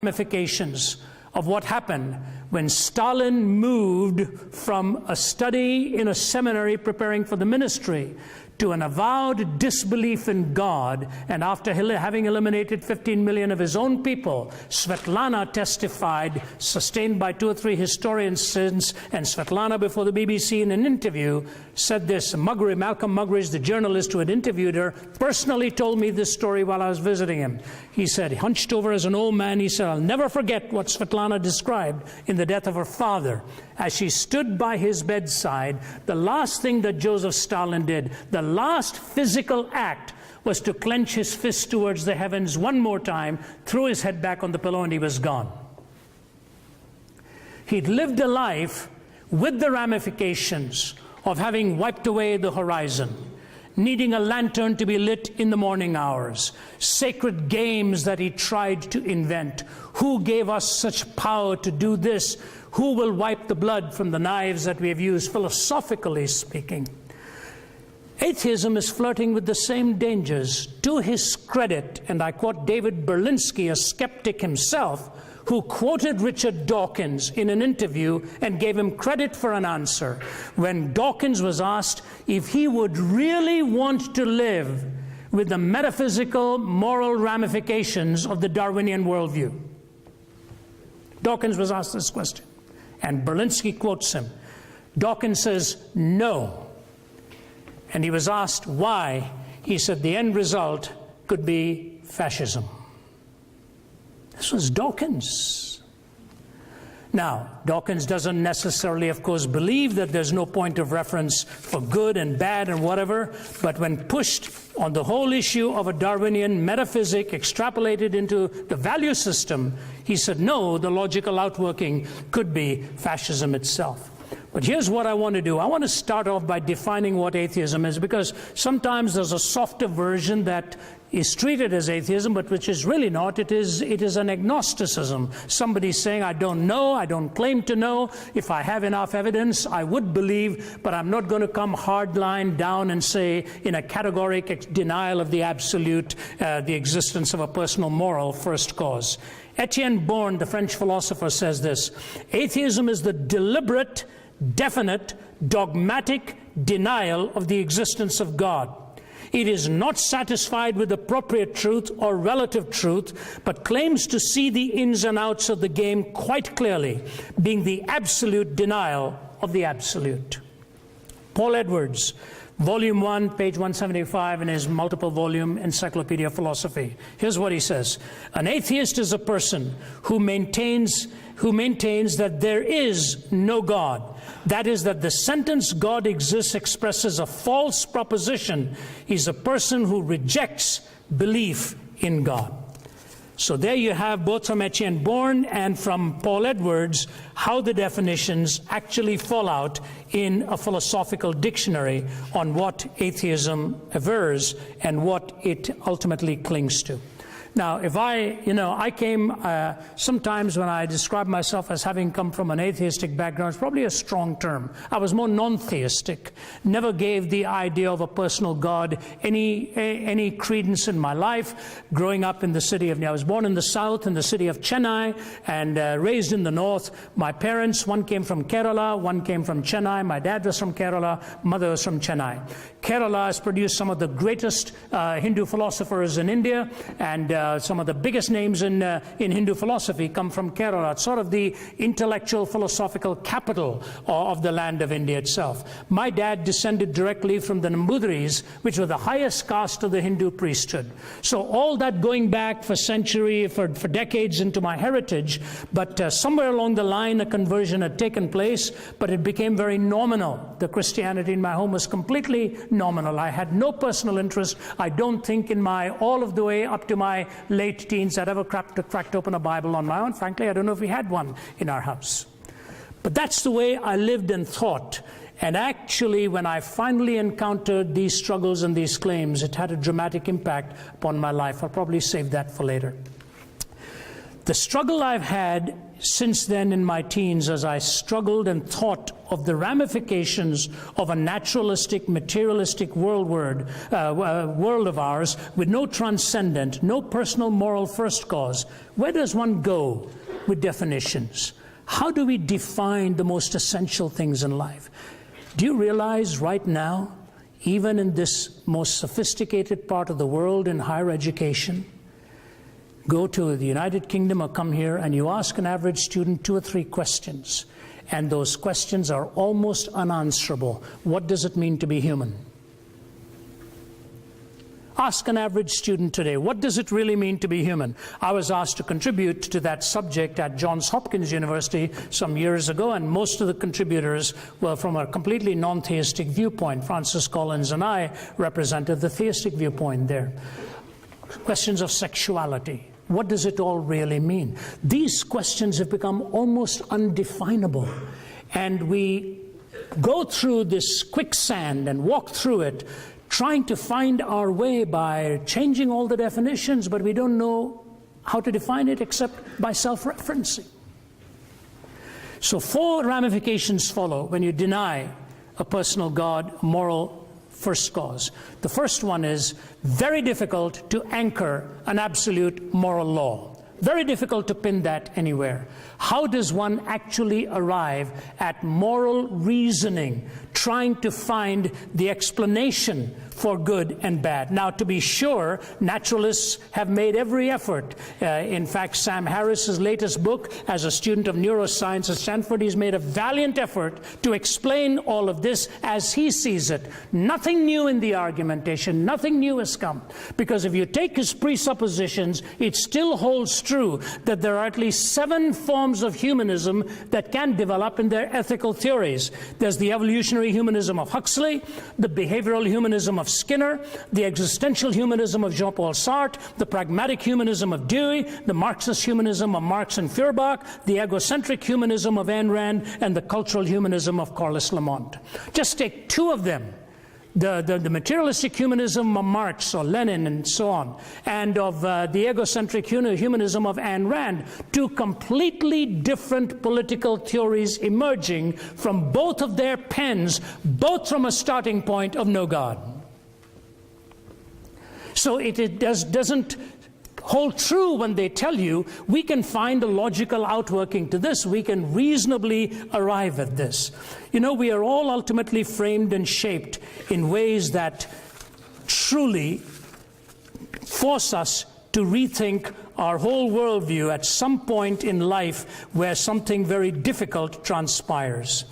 ramifications of what happened when Stalin moved from a study in a seminary preparing for the ministry to an avowed disbelief in God, and after having eliminated 15 million of his own people, Svetlana testified, sustained by 2 or 3 historians since, and Svetlana before the BBC in an interview said this. Malcolm Muggeridge, the journalist who had interviewed her, personally told me this story while I was visiting him. He said, hunched over as an old man, he said, I'll never forget what Svetlana described in the death of her father. As she stood by his bedside, the last thing that Joseph Stalin did, the last physical act, was to clench his fist towards the heavens one more time, threw his head back on the pillow, and he was gone. He'd lived a life with the ramifications of having wiped away the horizon, needing a lantern to be lit in the morning hours, sacred games that he tried to invent. Who gave us such power to do this? Who will wipe the blood from the knives that we have used, philosophically speaking? Atheism is flirting with the same dangers. To his credit, and I quote David Berlinski, a skeptic himself, who quoted Richard Dawkins in an interview and gave him credit for an answer when Dawkins was asked if he would really want to live with the metaphysical, moral ramifications of the Darwinian worldview. Dawkins was asked this question, and Berlinski quotes him. Dawkins says, no. And he was asked why. He said the end result could be fascism. This was Dawkins. Now, Dawkins doesn't necessarily, of course, believe that there's no point of reference for good and bad and whatever, but when pushed on the whole issue of a Darwinian metaphysic extrapolated into the value system, he said, no, the logical outworking could be fascism itself. But here's what I want to do. I want to start off by defining what atheism is, because sometimes there's a softer version that is treated as atheism, but which is really not. It is an agnosticism. Somebody saying, I don't know, I don't claim to know. If I have enough evidence, I would believe, but I'm not going to come hardline down and say in a categoric denial of the absolute, the existence of a personal moral first cause. Etienne Born, the French philosopher, says this: atheism is the deliberate, definite, dogmatic denial of the existence of God. It is not satisfied with appropriate truth or relative truth, but claims to see the ins and outs of the game quite clearly, being the absolute denial of the absolute. Paul Edwards, Volume 1, page 175 in his multiple-volume Encyclopedia of Philosophy. Here's what he says. An atheist is a person who maintains that there is no God. That is, that the sentence God exists expresses a false proposition. He's a person who rejects belief in God. So there you have, both from Etienne Born and from Paul Edwards, how the definitions actually fall out in a philosophical dictionary on what atheism avers and what it ultimately clings to. Now, if I came, sometimes when I describe myself as having come from an atheistic background, it's probably a strong term. I was more non-theistic, never gave the idea of a personal God any credence in my life. Growing up in the city of, I was born in the south, in the city of Chennai, and raised in the north. My parents, one came from Kerala, one came from Chennai. My dad was from Kerala, mother was from Chennai. Kerala has produced some of the greatest Hindu philosophers in India, and some of the biggest names in Hindu philosophy come from Kerala. It's sort of the intellectual philosophical capital of the land of India itself. My dad descended directly from the Nambudris, which were the highest caste of the Hindu priesthood. So all that going back for decades into my heritage, but somewhere along the line a conversion had taken place, but it became very nominal. The Christianity in my home was completely nominal. I had no personal interest. I don't think in all of the way up to my late teens I'd ever cracked open a Bible on my own. Frankly, I don't know if we had one in our house. But that's the way I lived and thought. And actually, when I finally encountered these struggles and these claims, it had a dramatic impact upon my life. I'll probably save that for later. The struggle I've had since then in my teens, as I struggled and thought of the ramifications of a naturalistic, materialistic world of ours with no transcendent, no personal moral first cause, where does one go with definitions? How do we define the most essential things in life? Do you realize right now, even in this most sophisticated part of the world in higher education, go to the United Kingdom or come here and you ask an average student 2 or 3 questions, and those questions are almost unanswerable. What does it mean to be human? Ask an average student today, what does it really mean to be human? I was asked to contribute to that subject at Johns Hopkins University some years ago, and most of the contributors were from a completely non-theistic viewpoint. Francis Collins and I represented the theistic viewpoint there. Questions of sexuality. What does it all really mean? These questions have become almost undefinable, and we go through this quicksand and walk through it, trying to find our way by changing all the definitions, but we don't know how to define it except by self-referencing. So 4 ramifications follow when you deny a personal God, moral first cause. The first one is very difficult to anchor an absolute moral law. Very difficult to pin that anywhere. How does one actually arrive at moral reasoning, trying to find the explanation for good and bad? Now, to be sure, naturalists have made every effort. In fact, Sam Harris's latest book, as a student of neuroscience at Stanford, he's made a valiant effort to explain all of this as he sees it. Nothing new in the argumentation, nothing new has come. Because if you take his presuppositions, it still holds true that there are at least 7 forms of humanism that can develop in their ethical theories. There's the evolutionary humanism of Huxley, the behavioral humanism of Skinner, the existential humanism of Jean-Paul Sartre, the pragmatic humanism of Dewey, the Marxist humanism of Marx and Feuerbach, the egocentric humanism of Ayn Rand, and the cultural humanism of Carlos Lamont. Just take 2 of them. The materialistic humanism of Marx or Lenin and so on, and of the egocentric humanism of Ayn Rand, 2 completely different political theories emerging from both of their pens, both from a starting point of no God. So it doesn't hold true when they tell you we can find a logical outworking to this, we can reasonably arrive at this. You know, we are all ultimately framed and shaped in ways that truly force us to rethink our whole worldview at some point in life where something very difficult transpires.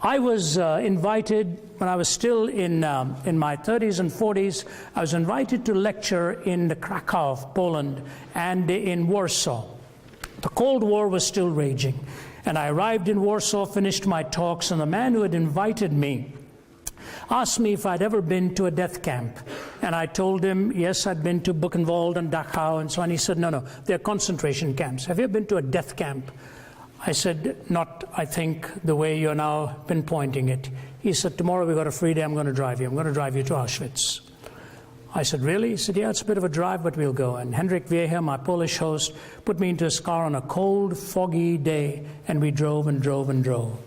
I was invited, when I was still in my 30s and 40s, I was invited to lecture in Krakow, Poland, and in Warsaw. The Cold War was still raging. And I arrived in Warsaw, finished my talks, and the man who had invited me asked me if I'd ever been to a death camp. And I told him, yes, I'd been to Buchenwald and Dachau and so on. He said, no, they're concentration camps. Have you ever been to a death camp? I said, not, I think, the way you're now pinpointing it. He said, tomorrow we've got a free day, I'm going to drive you. I'm going to drive you to Auschwitz. I said, really? He said, yeah, it's a bit of a drive, but we'll go. And Henryk Wiehe, my Polish host, put me into his car on a cold, foggy day, and we drove and drove and drove.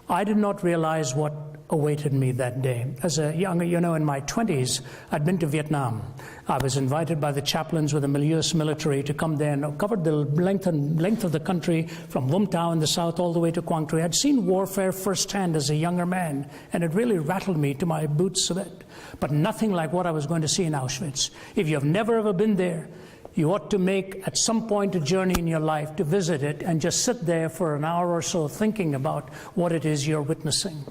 I did not realize what awaited me that day. As a young, in my 20s, I'd been to Vietnam. I was invited by the chaplains with the Milius military to come there and covered the length of the country from Vung Tau in the south all the way to Quang Tri. I'd seen warfare firsthand as a younger man, and it really rattled me to my boots a bit. But nothing like what I was going to see in Auschwitz. If you have never ever been there, you ought to make at some point a journey in your life to visit it and just sit there for an hour or so thinking about what it is you're witnessing.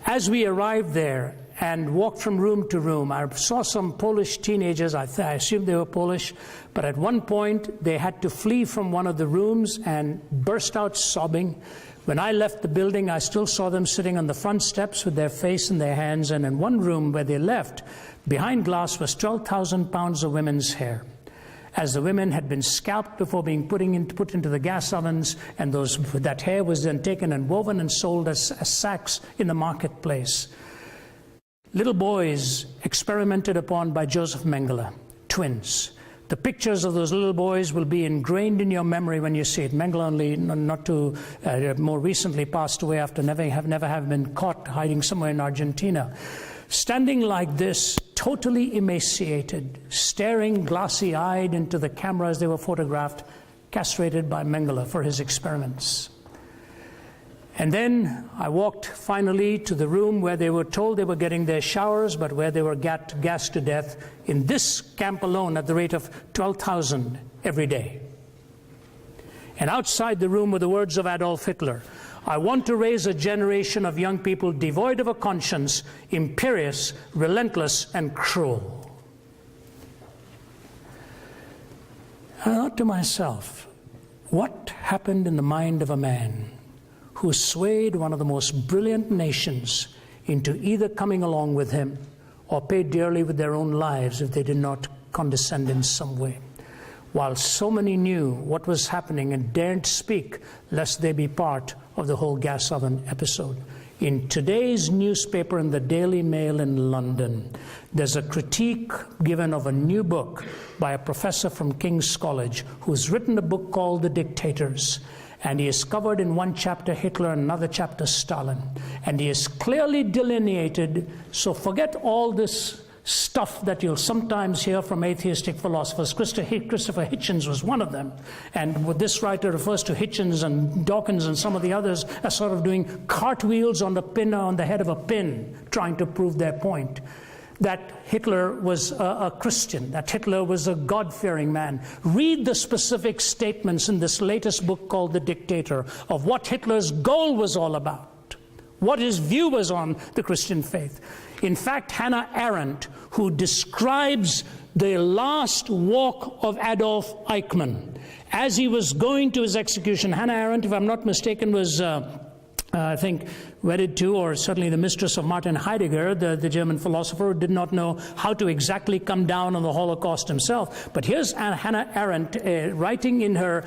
As we arrived there and walked from room to room, I saw some Polish teenagers. I assumed they were Polish, but at one point they had to flee from one of the rooms and burst out sobbing. When I left the building, I still saw them sitting on the front steps with their face in their hands, and in one room where they left, behind glass was 12,000 pounds of women's hair, as the women had been scalped before being put into the gas ovens, and that hair was then taken and woven and sold as sacks in the marketplace. Little boys experimented upon by Joseph Mengele, twins, The pictures of those little boys will be ingrained in your memory when you see it. Mengele only not too more recently passed away after never having been caught hiding somewhere in Argentina. Standing like this, totally emaciated, staring glassy-eyed into the camera as they were photographed, castrated by Mengele for his experiments. And then I walked finally to the room where they were told they were getting their showers, but where they were gassed to death in this camp alone at the rate of 12,000 every day. And outside the room were the words of Adolf Hitler: "I want to raise a generation of young people devoid of a conscience, imperious, relentless, and cruel." I thought to myself, what happened in the mind of a man who swayed one of the most brilliant nations into either coming along with him or pay dearly with their own lives if they did not condescend in some way, while so many knew what was happening and daren't speak lest they be part of the whole gas oven episode. In today's newspaper, in the Daily Mail in London, there's a critique given of a new book by a professor from King's College who's written a book called The Dictators. And he has covered in one chapter Hitler, another chapter Stalin. And he has clearly delineated, so forget all this stuff that you'll sometimes hear from atheistic philosophers. Christopher Hitchens was one of them. And what this writer refers to Hitchens and Dawkins and some of the others as sort of doing cartwheels on the head of a pin, trying to prove their point. That Hitler was a Christian, that Hitler was a God-fearing man. Read the specific statements in this latest book called The Dictator of what Hitler's goal was all about, what his view was on the Christian faith. In fact, Hannah Arendt, who describes the last walk of Adolf Eichmann as he was going to his execution, Hannah Arendt, if I'm not mistaken, was I think wedded to, or certainly the mistress of Martin Heidegger, the German philosopher, who did not know how to exactly come down on the Holocaust himself. But here's Hannah Arendt writing in her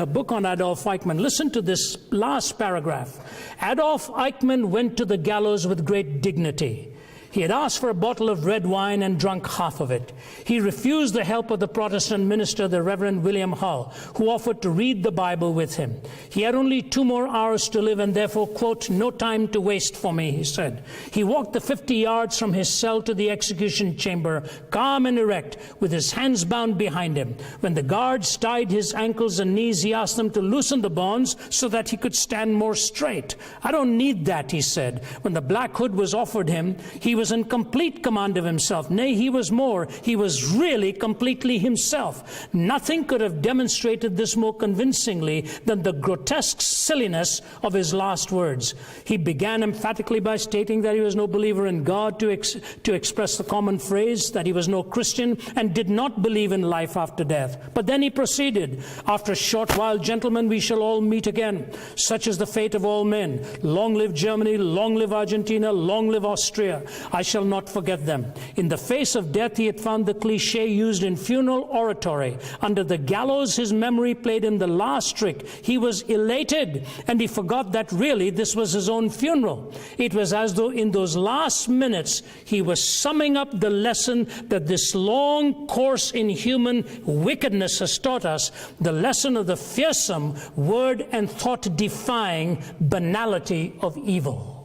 book on Adolf Eichmann. Listen to this last paragraph. Adolf Eichmann went to the gallows with great dignity. He had asked for a bottle of red wine and drunk half of it. He refused the help of the Protestant minister, the Reverend William Hull, who offered to read the Bible with him. He had only 2 more hours to live and therefore, quote, "no time to waste for me," he said. He walked the 50 yards from his cell to the execution chamber, calm and erect, with his hands bound behind him. When the guards tied his ankles and knees, he asked them to loosen the bonds so that he could stand more straight. "I don't need that," he said. When the black hood was offered him, he was in complete command of himself. Nay, he was more. He was really completely himself. Nothing could have demonstrated this more convincingly than the grotesque silliness of his last words. He began emphatically by stating that he was no believer in God, to express the common phrase that he was no Christian and did not believe in life after death. But then he proceeded, "After a short while, gentlemen, we shall all meet again. Such is the fate of all men. Long live Germany, long live Argentina, long live Austria. I shall not forget them." In the face of death, he had found the cliché used in funeral oratory. Under the gallows, his memory played him the last trick. He was elated, and he forgot that really this was his own funeral. It was as though in those last minutes he was summing up the lesson that this long course in human wickedness has taught us, the lesson of the fearsome, word and thought defying banality of evil.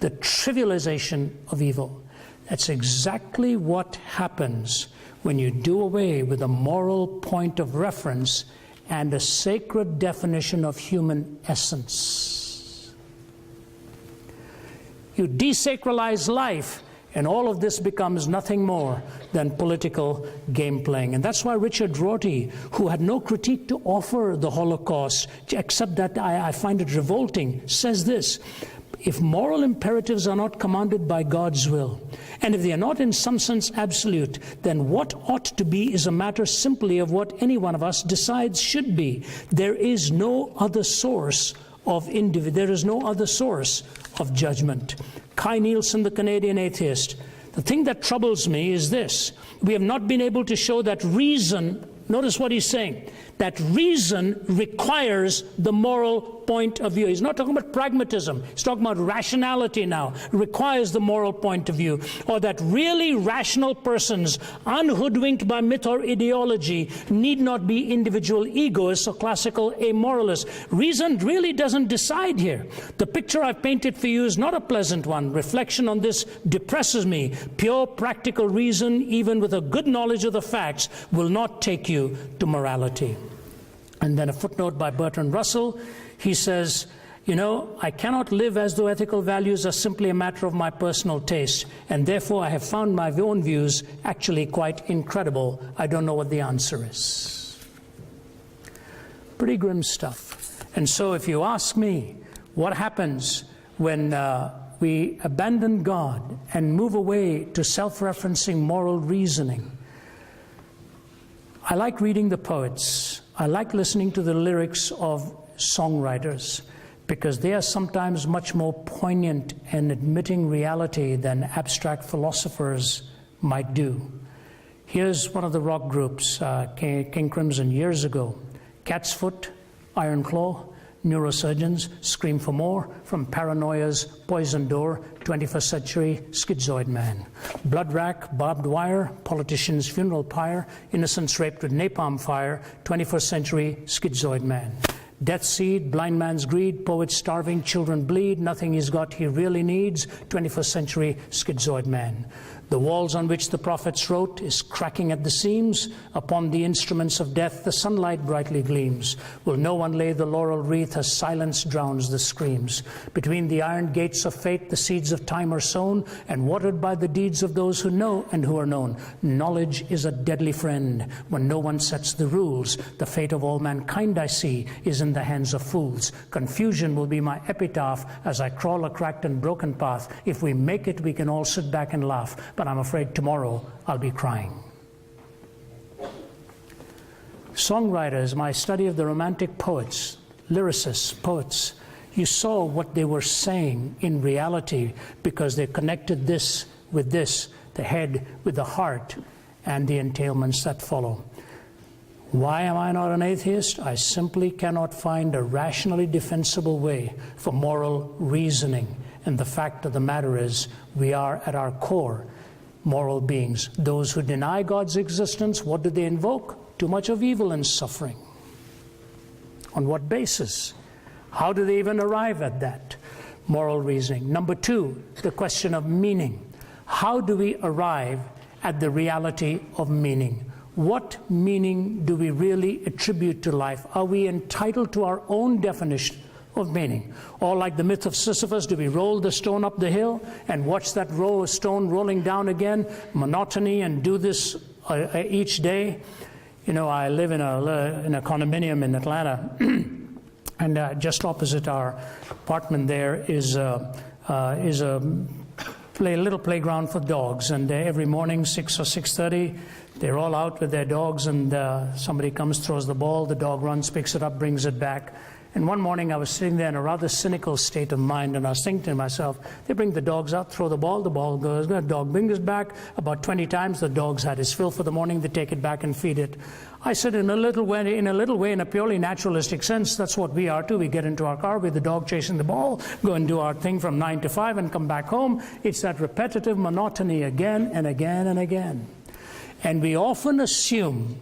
The trivialization of evil. That's exactly what happens when you do away with a moral point of reference and a sacred definition of human essence. You desacralize life, and all of this becomes nothing more than political game playing. And that's why Richard Rorty, who had no critique to offer the Holocaust, except that I find it revolting, says this: if moral imperatives are not commanded by God's will, and if they are not in some sense absolute, then what ought to be is a matter simply of what any one of us decides should be. There is no other source of judgment. Kai Nielsen, the Canadian atheist. The thing that troubles me is this: we have not been able to show that reason Notice what he's saying. That reason requires the moral point of view. He's not talking about pragmatism. He's talking about rationality now. Requires the moral point of view. Or that really rational persons, unhoodwinked by myth or ideology, need not be individual egoists or classical amoralists. Reason really doesn't decide here. The picture I've painted for you is not a pleasant one. Reflection on this depresses me. Pure practical reason, even with a good knowledge of the facts, will not take you to morality. And then a footnote by Bertrand Russell. He says, you know, I cannot live as though ethical values are simply a matter of my personal taste, and therefore I have found my own views actually quite incredible. I don't know what the answer is. Pretty grim stuff. And so if you ask me, what happens when we abandon God and move away to self-referencing moral reasoning? I like reading the poets. I like listening to the lyrics of songwriters because they are sometimes much more poignant in admitting reality than abstract philosophers might do. Here's one of the rock groups, King Crimson, years ago. Cat's Foot, Iron Claw, Neurosurgeons, Scream for More, From Paranoia's Poison Door, 21st Century Schizoid Man. Blood Rack, Barbed Wire, Politician's Funeral Pyre, Innocents Raped with Napalm Fire, 21st Century Schizoid Man. Death Seed, Blind Man's Greed, Poets Starving, Children Bleed, Nothing He's Got He Really Needs, 21st Century Schizoid Man. The walls on which the prophets wrote is cracking at the seams. Upon the instruments of death the sunlight brightly gleams. Will no one lay the laurel wreath as silence drowns the screams? Between the iron gates of fate the seeds of time are sown, and watered by the deeds of those who know and who are known. Knowledge is a deadly friend when no one sets the rules. The fate of all mankind I see is in the hands of fools. Confusion will be my epitaph as I crawl a cracked and broken path. If we make it, we can all sit back and laugh. But I'm afraid tomorrow I'll be crying. Songwriters, my study of the romantic poets, lyricists, poets, you saw what they were saying in reality because they connected this with this, the head with the heart, and the entailments that follow. Why am I not an atheist? I simply cannot find a rationally defensible way for moral reasoning. And the fact of the matter is, we are at our core moral beings. Those who deny God's existence, what do they invoke? Too much of evil and suffering. On what basis? How do they even arrive at that moral reasoning? Number two, the question of meaning. How do we arrive at the reality of meaning? What meaning do we really attribute to life? Are we entitled to our own definition of meaning? Or like the myth of Sisyphus, do we roll the stone up the hill and watch that roll of stone rolling down again? Monotony, and do this each day? You know, I live in a condominium in Atlanta, and just opposite our apartment there is a little playground for dogs. And every morning, 6 or 6:30, they're all out with their dogs, and somebody comes, throws the ball, the dog runs, picks it up, brings it back. And one morning I was sitting there in a rather cynical state of mind, and I was thinking to myself, they bring the dogs out, throw the ball goes, the dog brings it back. About 20 times the dog's had his fill for the morning, they take it back and feed it. I said, in a little way, in a purely naturalistic sense, that's what we are too. We get into our car with the dog chasing the ball, go and do our thing from 9 to 5 and come back home. It's that repetitive monotony again and again and again. And we often assume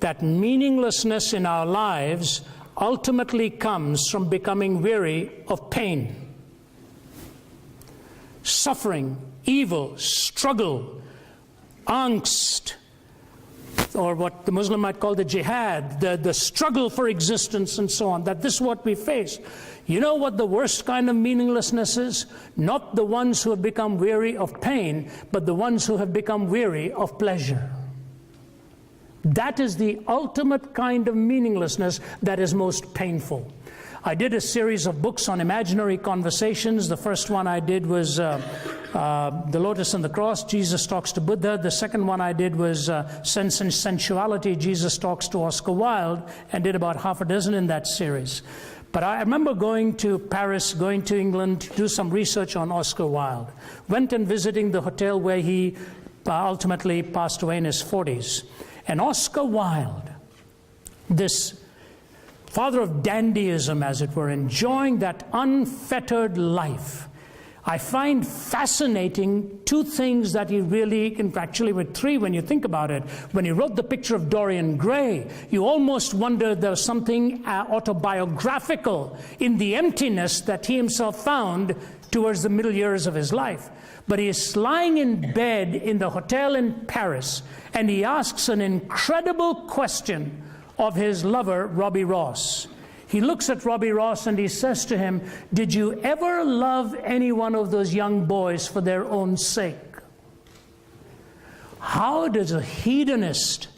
that meaninglessness in our lives ultimately comes from becoming weary of pain, suffering, evil, struggle, angst, or what the Muslim might call the jihad, the struggle for existence and so on, that this is what we face. You know what the worst kind of meaninglessness is? Not the ones who have become weary of pain, but the ones who have become weary of pleasure. That is the ultimate kind of meaninglessness that is most painful. I did a series of books on imaginary conversations. The first one I did was The Lotus and the Cross, Jesus Talks to Buddha. The second one I did was Sense and Sensuality, Jesus Talks to Oscar Wilde, and did about half a dozen in that series. But I remember going to Paris, going to England to do some research on Oscar Wilde. Went and visiting the hotel where he ultimately passed away in his 40s. And Oscar Wilde this father of dandyism, as it were, enjoying that unfettered life. I find fascinating two things that he really, actually with three when you think about it. When he wrote the picture of Dorian Gray, you almost wondered there was something autobiographical in the emptiness that he himself found towards the middle years of his life. But he is lying in bed in the hotel in Paris, and he asks an incredible question of his lover, Robbie Ross. He looks at Robbie Ross and he says to him, "Did you ever love any one of those young boys for their own sake?" How does a hedonist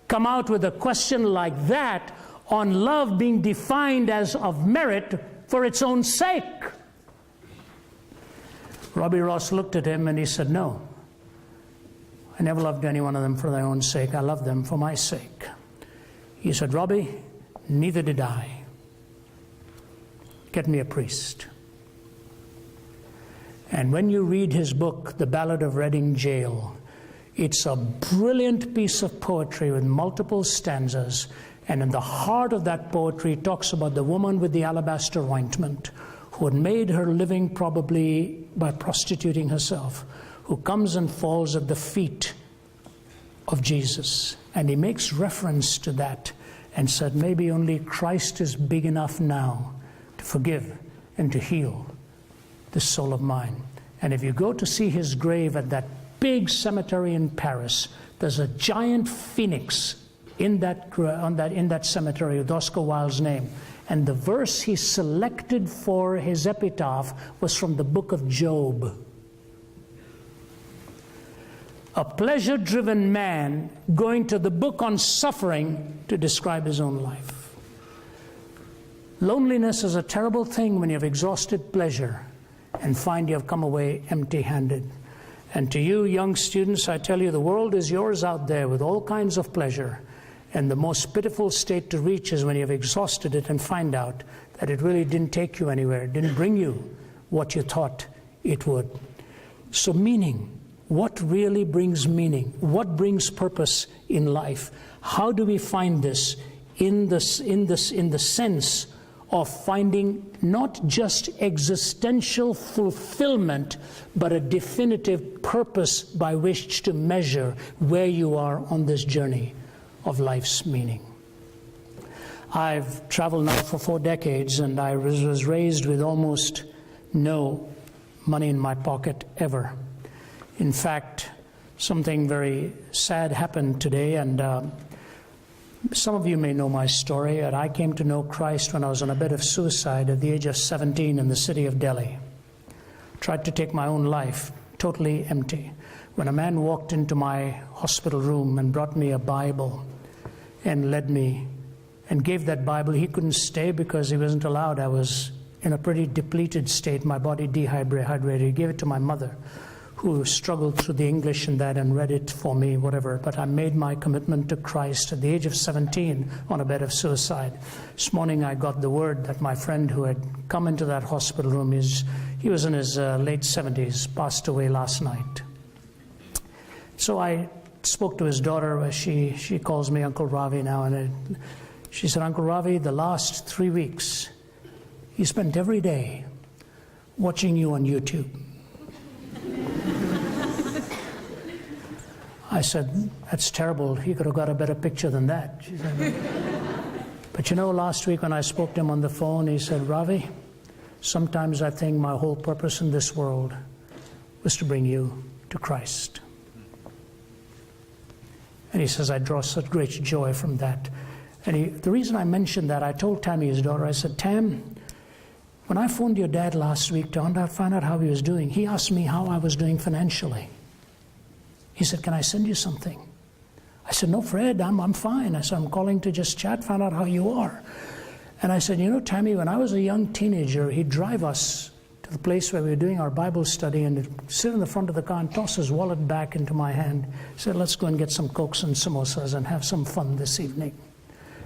come out with a question like that on love being defined as of merit for its own sake? Robbie Ross looked at him and he said, "No, I never loved any one of them for their own sake. I loved them for my sake." He said, "Robbie, neither did I. Get me a priest." And when you read his book, The Ballad of Reading Gaol, it's a brilliant piece of poetry with multiple stanzas. And in the heart of that poetry, it talks about the woman with the alabaster ointment, who had made her living probably by prostituting herself, who comes and falls at the feet of Jesus. And he makes reference to that and said, maybe only Christ is big enough now to forgive and to heal this soul of mine. And if you go to see his grave at that big cemetery in Paris, there's a giant phoenix in that cemetery with Oscar Wilde's name. And the verse he selected for his epitaph was from the book of Job. A pleasure-driven man going to the book on suffering to describe his own life. Loneliness is a terrible thing when you've exhausted pleasure and find you have come away empty-handed. And to you young students, I tell you, the world is yours out there with all kinds of pleasure. And the most pitiful state to reach is when you've exhausted it and find out that it really didn't take you anywhere, it didn't bring you what you thought it would. So meaning, what really brings meaning? What brings purpose in life? How do we find this in the sense of finding not just existential fulfillment, but a definitive purpose by which to measure where you are on this journey of life's meaning? I've traveled now for 4 decades, and I was raised with almost no money in my pocket ever. In fact, something very sad happened today, and some of you may know my story. And I came to know Christ when I was on a bed of suicide at the age of 17 in the city of Delhi. Tried to take my own life, totally empty. When a man walked into my hospital room and brought me a Bible and led me and gave that Bible, he couldn't stay because he wasn't allowed. I was in a pretty depleted state, my body dehydrated. He gave it to my mother, who struggled through the English and that and read it for me, whatever. But I made my commitment to Christ at the age of 17 on a bed of suicide. This morning I got the word that my friend who had come into that hospital room, he was in his late 70s, passed away last night. So I spoke to his daughter. She calls me Uncle Ravi now, and she said, "Uncle Ravi, the last 3 weeks, he spent every day watching you on YouTube." I said, "That's terrible. He could have got a better picture than that." She said, "But you know, last week when I spoke to him on the phone, he said, 'Ravi, sometimes I think my whole purpose in this world was to bring you to Christ.'" And he says, "I draw such great joy from that." And the reason I mentioned that, I told Tammy, his daughter, I said, "Tam, when I phoned your dad last week to find out how he was doing, he asked me how I was doing financially. He said, 'Can I send you something?' I said, 'No, Fred, I'm fine.' I said, 'I'm calling to just chat, find out how you are.' And I said, 'You know, Tammy, when I was a young teenager, he'd drive us to the place where we were doing our Bible study and he'd sit in the front of the car and toss his wallet back into my hand. He said, "Let's go and get some Cokes and samosas and have some fun this evening."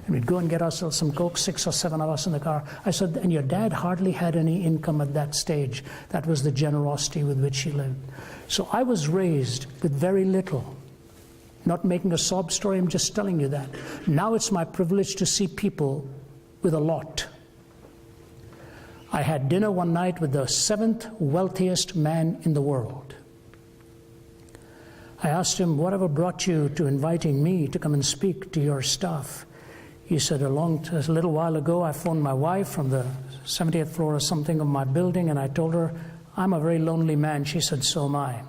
And we'd go and get ourselves some Coke, 6 or 7 of us in the car. I said, "And your dad hardly had any income at that stage." That was the generosity with which he lived. So I was raised with very little, Not making a sob story, I'm just telling you that. Now it's my privilege to see people with a lot. I had dinner one night with the 7th wealthiest man in the world. I asked him, whatever brought you to inviting me to come and speak to your staff? He said, a little while ago, I phoned my wife from the 70th floor or something of my building, and I told her, I'm a very lonely man. She said, so am I.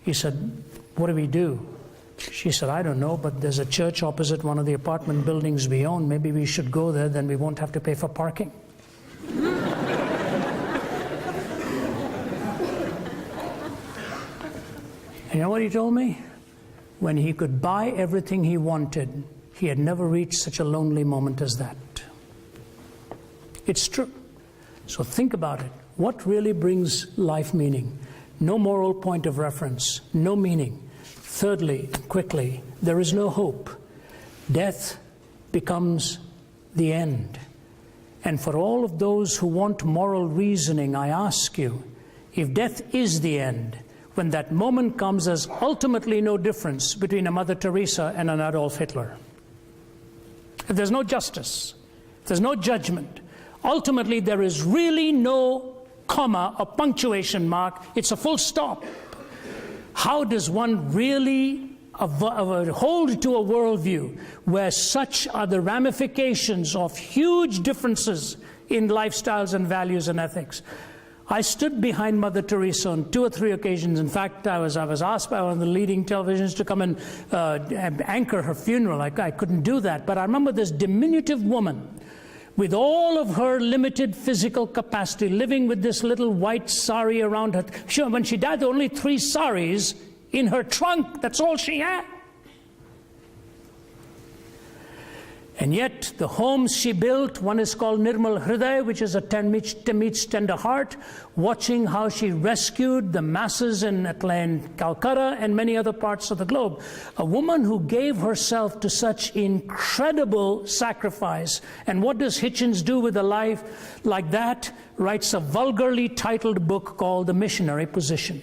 He said, what do we do? She said, I don't know, but there's a church opposite one of the apartment buildings we own. Maybe we should go there, then we won't have to pay for parking. And you know what he told me? When he could buy everything he wanted, he had never reached such a lonely moment as that. It's true. So think about it. What really brings life meaning? No moral point of reference, no meaning. Thirdly, quickly, there is no hope. Death becomes the end. And for all of those who want moral reasoning, I ask you, if death is the end, when that moment comes, there's ultimately no difference between a Mother Teresa and an Adolf Hitler. If there's no justice, if there's no judgment, ultimately there is really no comma or punctuation mark. It's a full stop. How does one really hold to a worldview where such are the ramifications of huge differences in lifestyles and values and ethics? I stood behind Mother Teresa on 2 or 3 occasions. In fact, I was asked by one of the leading televisions to come and anchor her funeral. I couldn't do that. But I remember this diminutive woman with all of her limited physical capacity, living with this little white sari around her. When she died, there were only 3 saris in her trunk. That's all she had. And yet, the homes she built, one is called Nirmal Hriday, which is a meets tender heart, watching how she rescued the masses in Calcutta and many other parts of the globe. A woman who gave herself to such incredible sacrifice. And what does Hitchens do with a life like that? Writes a vulgarly titled book called The Missionary Position.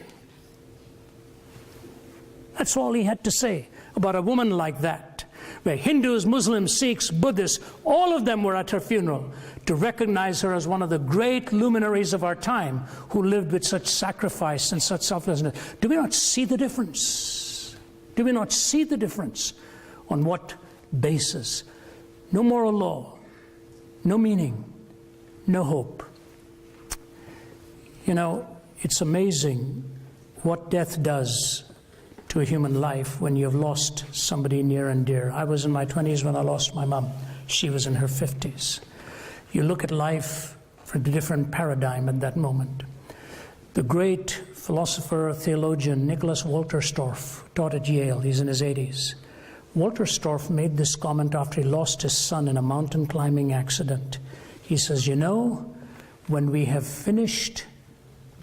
That's all he had to say about a woman like that, where Hindus, Muslims, Sikhs, Buddhists, all of them were at her funeral to recognize her as one of the great luminaries of our time who lived with such sacrifice and such selflessness. Do we not see the difference? Do we not see the difference? On what basis? No moral law, no meaning, no hope. You know, it's amazing what death does to a human life when you've lost somebody near and dear. I was in my 20s when I lost my mom. She was in her 50s. You look at life from a different paradigm at that moment. The great philosopher, theologian, Nicholas Wolterstorff, taught at Yale. He's in his 80s. Wolterstorff made this comment after he lost his son in a mountain climbing accident. He says, you know, when we have finished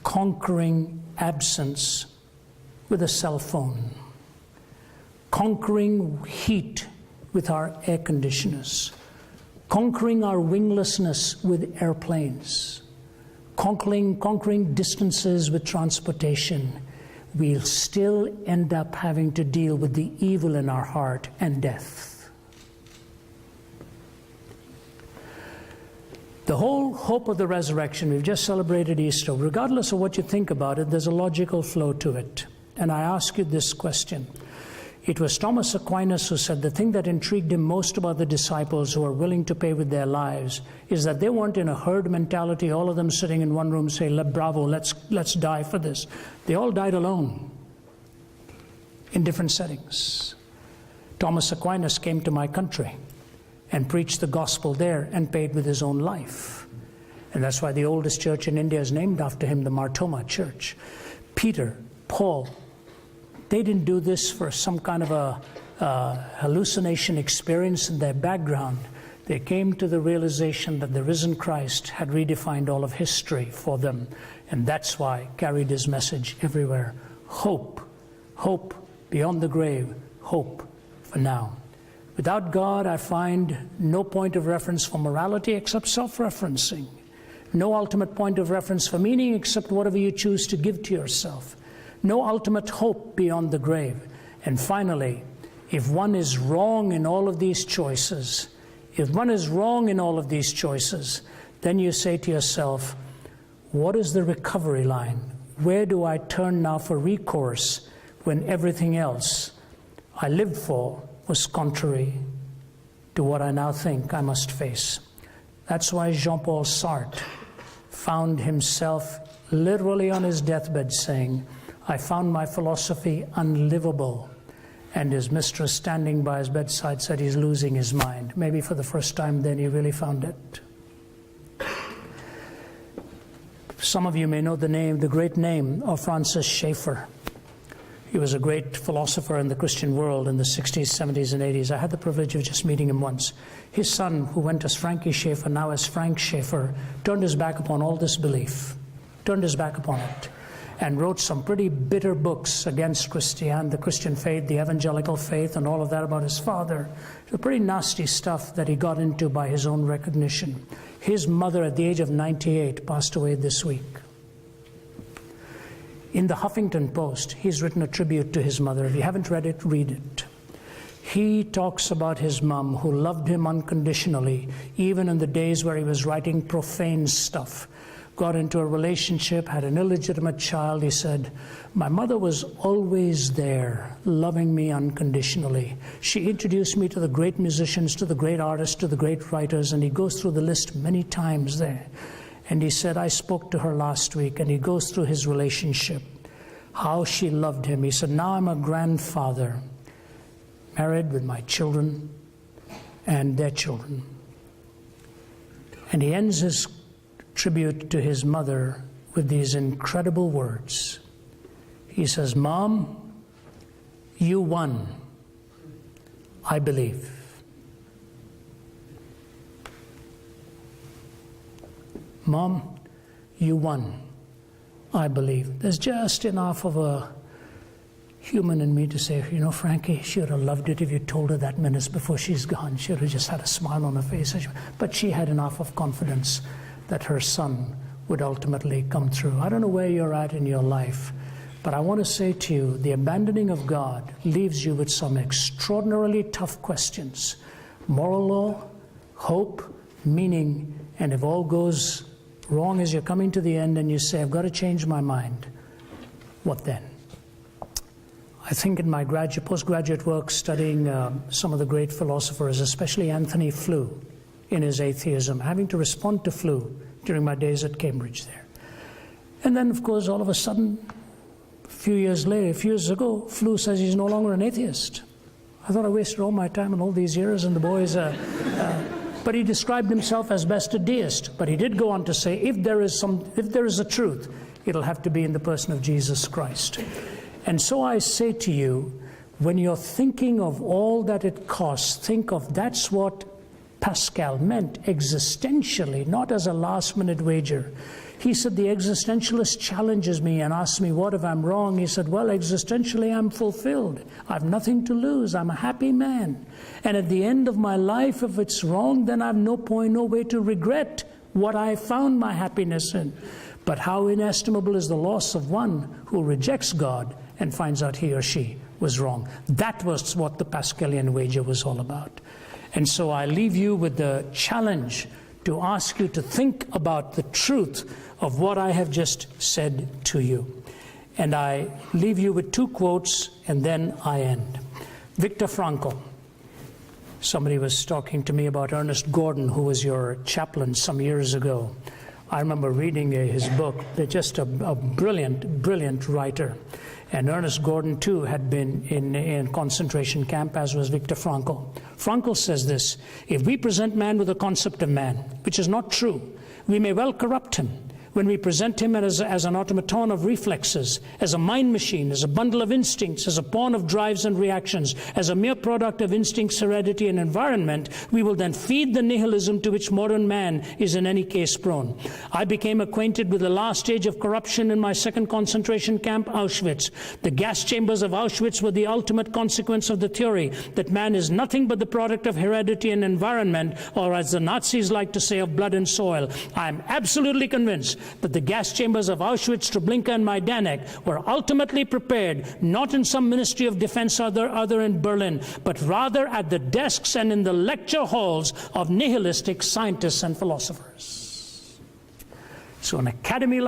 conquering absence with a cell phone, conquering heat with our air conditioners, conquering our winglessness with airplanes, conquering distances with transportation, we'll still end up having to deal with the evil in our heart and death. The whole hope of the resurrection, we've just celebrated Easter. Regardless of what you think about it, there's a logical flow to it. And I ask you this question. It was Thomas Aquinas who said the thing that intrigued him most about the disciples who are willing to pay with their lives is that they weren't in a herd mentality, all of them sitting in one room saying, bravo, let's die for this. They all died alone in different settings. Thomas Aquinas came to my country and preached the gospel there and paid with his own life. And that's why the oldest church in India is named after him, the Mar Thoma Church. Peter, Paul, they didn't do this for some kind of a hallucination experience in their background. They came to the realization that the risen Christ had redefined all of history for them. And that's why carried his message everywhere. Hope. Hope beyond the grave. Hope for now. Without God, I find no point of reference for morality except self-referencing. No ultimate point of reference for meaning except whatever you choose to give to yourself. No ultimate hope beyond the grave. And finally, if one is wrong in all of these choices, then you say to yourself, what is the recovery line? Where do I turn now for recourse when everything else I lived for was contrary to what I now think I must face? That's why Jean-Paul Sartre found himself literally on his deathbed saying, I found my philosophy unlivable. And his mistress standing by his bedside said he's losing his mind. Maybe for the first time then he really found it. Some of you may know the great name of Francis Schaeffer. He was a great philosopher in the Christian world in the 60s, 70s, and 80s. I had the privilege of just meeting him once. His son, who went as Frankie Schaeffer, now as Frank Schaeffer, turned his back upon all this belief, turned his back upon it, and wrote some pretty bitter books against the Christian faith, the evangelical faith, and all of that about his father. The pretty nasty stuff that he got into by his own recognition. His mother, at the age of 98, passed away this week. In the Huffington Post, he's written a tribute to his mother. If you haven't read it, read it. He talks about his mom, who loved him unconditionally, even in the days where he was writing profane stuff. Got into a relationship, had an illegitimate child. He said, my mother was always there, loving me unconditionally. She introduced me to the great musicians, to the great artists, to the great writers, and he goes through the list many times there. And he said, I spoke to her last week, and he goes through his relationship, how she loved him. He said, now I'm a grandfather, married with my children and their children. And he ends his tribute to his mother with these incredible words. He says, Mom, you won. I believe. Mom, you won. I believe. There's just enough of a human in me to say, you know, Frankie, she would have loved it if you told her that minutes before she's gone. She would have just had a smile on her face. But she had enough of confidence that her son would ultimately come through. I don't know where you're at in your life, but I want to say to you, the abandoning of God leaves you with some extraordinarily tough questions. Moral law, hope, meaning, and if all goes wrong as you're coming to the end and you say, I've got to change my mind, what then? I think in my postgraduate work studying some of the great philosophers, especially Anthony Flew in his atheism, having to respond to Flew during my days at Cambridge there. And then, of course, all of a sudden, a few years ago, Flew says he's no longer an atheist. I thought I wasted all my time and all these years, and the boys... But he described himself as best a deist. But he did go on to say, if there is a truth, it'll have to be in the person of Jesus Christ. And so I say to you, when you're thinking of all that it costs, think of that's what Pascal meant existentially, not as a last-minute wager. He said, the existentialist challenges me and asks me, what if I'm wrong? He said, well, existentially, I'm fulfilled. I've nothing to lose. I'm a happy man. And at the end of my life, if it's wrong, then I've no way to regret what I found my happiness in. But how inestimable is the loss of one who rejects God and finds out he or she was wrong. That was what the Pascalian wager was all about. And so I leave you with the challenge to ask you to think about the truth of what I have just said to you. And I leave you with two quotes, and then I end. Viktor Frankl. Somebody was talking to me about Ernest Gordon, who was your chaplain some years ago. I remember reading his book. They're just a brilliant, brilliant writer. And Ernest Gordon, too, had been in concentration camp, as was Viktor Frankl. Frankl says this, if we present man with a concept of man, which is not true, we may well corrupt him. When we present him as an automaton of reflexes, as a mind machine, as a bundle of instincts, as a pawn of drives and reactions, as a mere product of instincts, heredity, and environment, we will then feed the nihilism to which modern man is in any case prone. I became acquainted with the last stage of corruption in my second concentration camp, Auschwitz. The gas chambers of Auschwitz were the ultimate consequence of the theory that man is nothing but the product of heredity and environment, or as the Nazis like to say, of blood and soil. I am absolutely convinced that the gas chambers of Auschwitz, Treblinka, and Majdanek were ultimately prepared not in some Ministry of Defense or other in Berlin, but rather at the desks and in the lecture halls of nihilistic scientists and philosophers. So an academy like